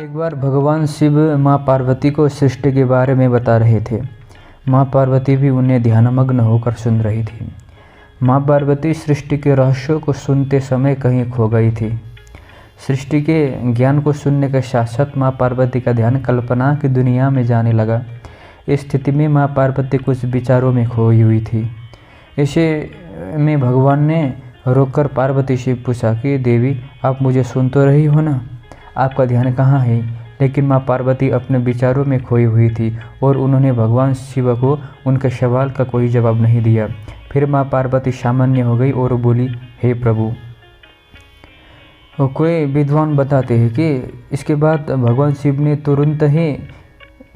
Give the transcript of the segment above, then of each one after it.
एक बार भगवान शिव माँ पार्वती को सृष्टि के बारे में बता रहे थे। माँ पार्वती भी उन्हें ध्यानमग्न होकर सुन रही थी। माँ पार्वती सृष्टि के रहस्यों को सुनते समय कहीं खो गई थी। सृष्टि के ज्ञान को सुनने के साथ साथ माँ पार्वती का ध्यान कल्पना की दुनिया में जाने लगा। इस स्थिति में माँ पार्वती कुछ विचारों में खोई हुई थी। ऐसे में भगवान ने रोककर पार्वती से पूछा कि देवी, आप मुझे सुन तो रही हो ना? आपका ध्यान कहाँ है? लेकिन माँ पार्वती अपने विचारों में खोई हुई थी और उन्होंने भगवान शिव को उनके सवाल का कोई जवाब नहीं दिया। फिर माँ पार्वती सामान्य हो गई और बोली, हे प्रभु। कोई विद्वान बताते हैं कि इसके बाद भगवान शिव ने तुरंत ही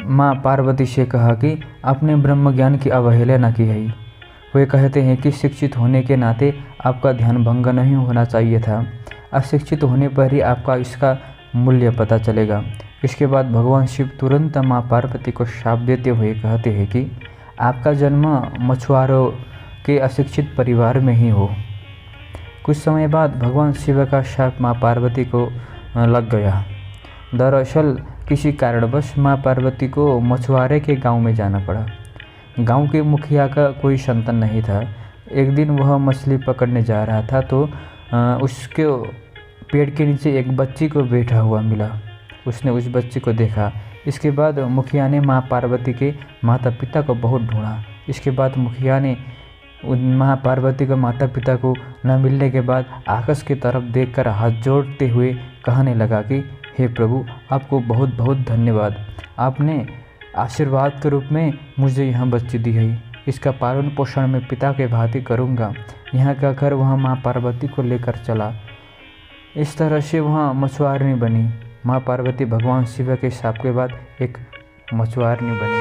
माँ पार्वती से कहा कि आपने ब्रह्म ज्ञान की अवहेलना न की है। वे कहते हैं कि शिक्षित होने के नाते आपका ध्यान भंग नहीं होना चाहिए था। अशिक्षित होने पर ही आपका इसका मूल्य पता चलेगा। इसके बाद भगवान शिव तुरंत माँ पार्वती को शाप देते हुए कहते हैं कि आपका जन्म मछुआरों के अशिक्षित परिवार में ही हो। कुछ समय बाद भगवान शिव का शाप माँ पार्वती को लग गया। दरअसल किसी कारणवश माँ पार्वती को मछुआरे के गांव में जाना पड़ा। गांव के मुखिया का कोई संतान नहीं था। एक दिन वह मछली पकड़ने जा रहा था तो उसके पेड़ के नीचे एक बच्ची को बैठा हुआ मिला। उसने उस बच्ची को देखा। इसके बाद मुखिया ने माँ पार्वती के माता पिता को बहुत ढूंढा। इसके बाद मुखिया ने माँ पार्वती के माता पिता को न मिलने के बाद आकाश की तरफ देखकर हाथ जोड़ते हुए कहने लगा कि हे प्रभु, आपको बहुत बहुत धन्यवाद। आपने आशीर्वाद के रूप में मुझे यह बच्ची दी है। इसका पालन पोषण मैं पिता के भांति करूँगा। यहाँ कहकर वह माँ पार्वती को लेकर चला। इस तरह से वह मछुआरनी बनी। माँ पार्वती भगवान शिव के शाप के बाद एक मछुआरनी बनी।